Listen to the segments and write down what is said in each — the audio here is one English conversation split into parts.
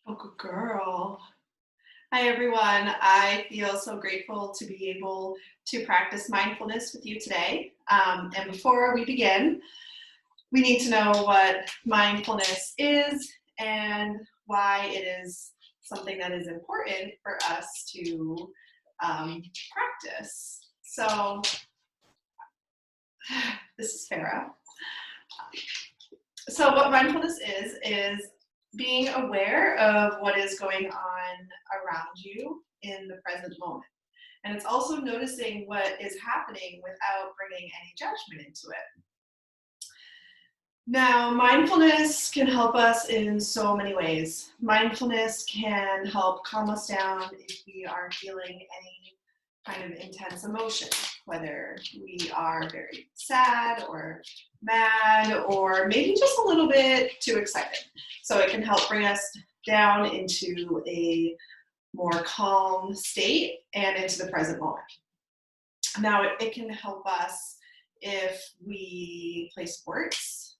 Oh, good girl. Hi, everyone. I feel so grateful to be able to practice mindfulness with you today. And before we begin, we need to know what mindfulness is and why it is something that is important for us to practice. So, this is Farah. So, what mindfulness is being aware of what is going on around you in the present moment. And it's also noticing what is happening without bringing any judgment into it. Now, mindfulness can help us in so many ways. Mindfulness can help calm us down if we are feeling any kind of intense emotion, whether we are very sad or mad or maybe just a little bit too excited. So it can help bring us down into a more calm state and into the present moment. Now, it can help us if we play sports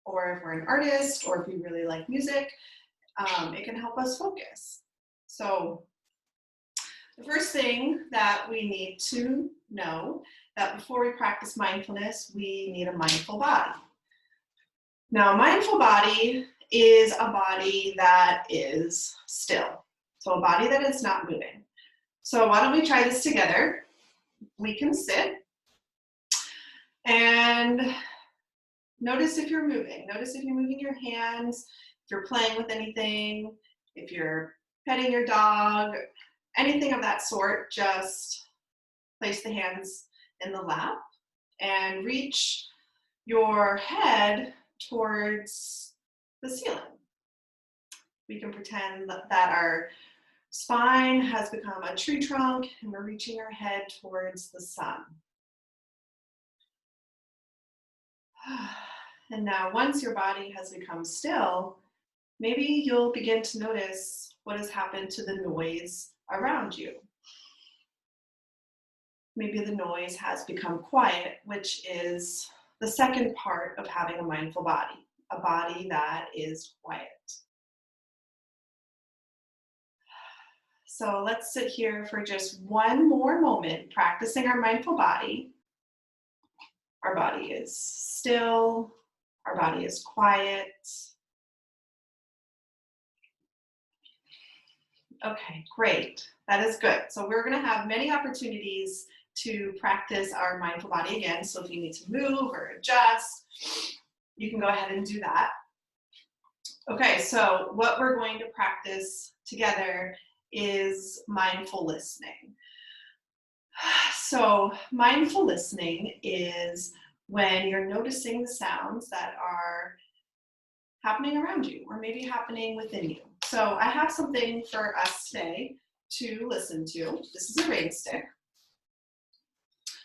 or if we're an artist or if we really like music. It can help us focus. So the first thing that we need to know that before we practice mindfulness, we need a mindful body. Now, a mindful body is a body that is still. So a body that is not moving. So why don't we try this together? We can sit and notice if you're moving. Notice if you're moving your hands, if you're playing with anything, if you're petting your dog, anything of that sort. Just place the hands in the lap and reach your head towards the ceiling. We can pretend that our spine has become a tree trunk and we're reaching our head towards the sun. And now once your body has become still, maybe you'll begin to notice what has happened to the noise around you. Maybe the noise has become quiet, which is the second part of having a mindful body, a body that is quiet. So let's sit here for just one more moment, practicing our mindful body. Our body is still, our body is quiet. Okay, great. That is good. So we're going to have many opportunities to practice our mindful body again. So if you need to move or adjust, you can go ahead and do that. Okay, so what we're going to practice together is mindful listening. So mindful listening is when you're noticing the sounds that are happening around you or maybe happening within you. So I have something for us today to listen to. This is a rain stick.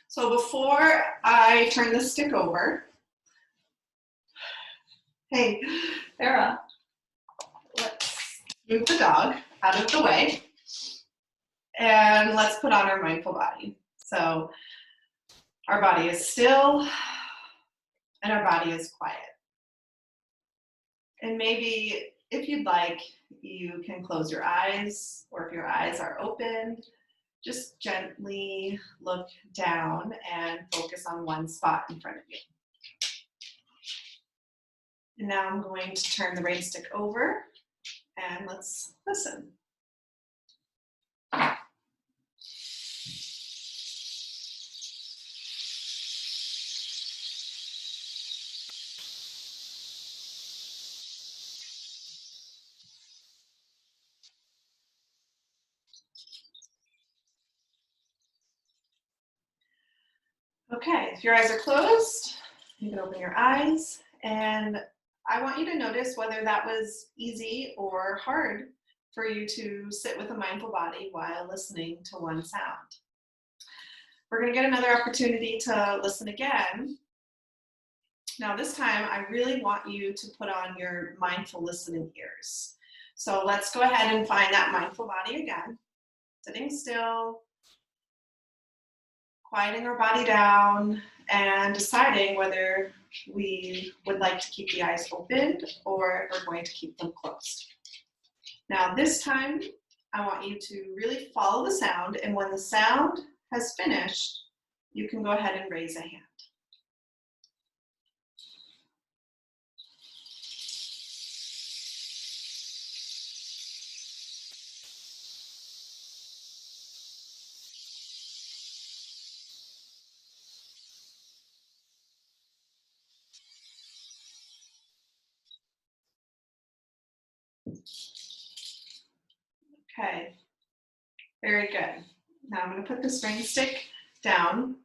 So before I turn the stick over, hey, Sarah, let's move the dog out of the way and let's put on our mindful body. So our body is still and our body is quiet. And maybe if you'd like, you can close your eyes, or if your eyes are open, just gently look down and focus on one spot in front of you. And now I'm going to turn the rain stick over and let's listen. Okay, if your eyes are closed, you can open your eyes, and I want you to notice whether that was easy or hard for you to sit with a mindful body while listening to one sound. We're going to get another opportunity to listen again. Now this time, I really want you to put on your mindful listening ears. So let's go ahead and find that mindful body again. Sitting still, quieting our body down, and deciding whether we would like to keep the eyes open or if we're going to keep them closed. Now this time, I want you to really follow the sound, and when the sound has finished, you can go ahead and raise a hand. Okay, very good. Now I'm going to put the spring stick down.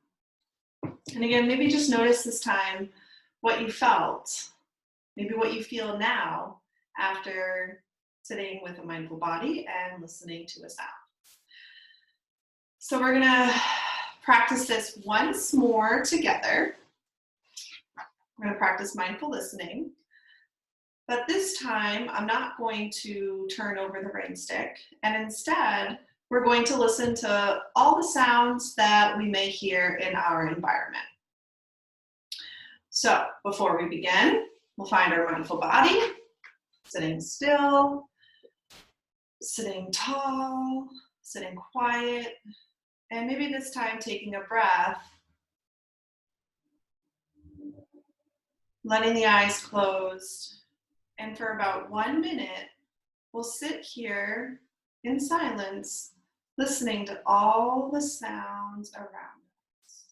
And again, maybe just notice this time what you felt, maybe what you feel now after sitting with a mindful body and listening to a sound. So we're going to practice this once more together. We're going to practice mindful listening. But this time, I'm not going to turn over the rain stick, and instead, we're going to listen to all the sounds that we may hear in our environment. So before we begin, we'll find our mindful body, sitting still, sitting tall, sitting quiet, and maybe this time taking a breath, letting the eyes closed. And for about 1 minute, we'll sit here in silence, listening to all the sounds around us.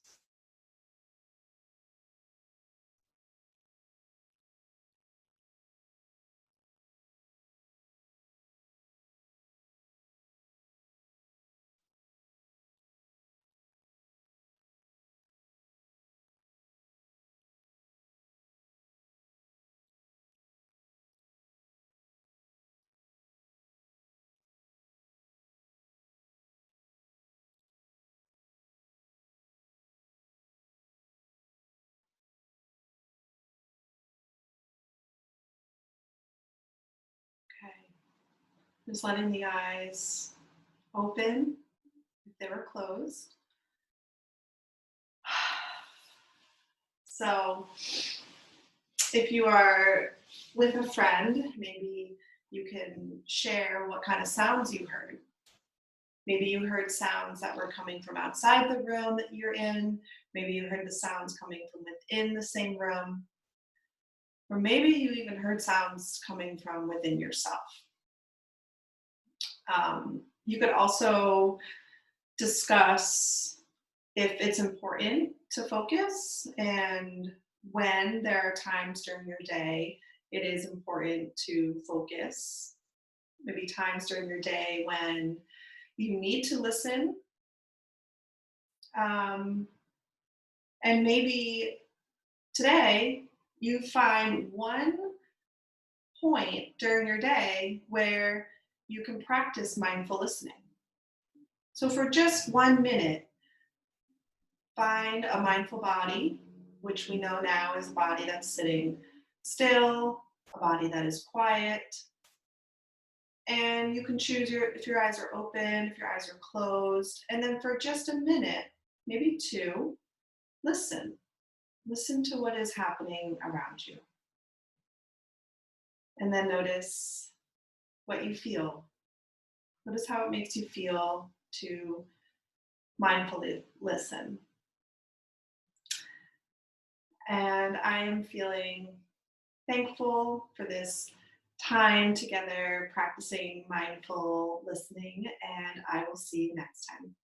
Okay, just letting the eyes open if they were closed. So if you are with a friend, maybe you can share what kind of sounds you heard. Maybe you heard sounds that were coming from outside the room that you're in. Maybe you heard the sounds coming from within the same room. Or maybe you even heard sounds coming from within yourself. You could also discuss if it's important to focus, and when there are times during your day it is important to focus. Maybe times during your day when you need to listen. And maybe today you find one point during your day where you can practice mindful listening. So for just 1 minute, find a mindful body, which we know now is a body that's sitting still, a body that is quiet. And you can choose if your eyes are open, if your eyes are closed. And then for just a minute, maybe 2, listen. Listen to what is happening around you. And then notice what you feel. Notice how it makes you feel to mindfully listen. And I am feeling thankful for this time together practicing mindful listening, and I will see you next time.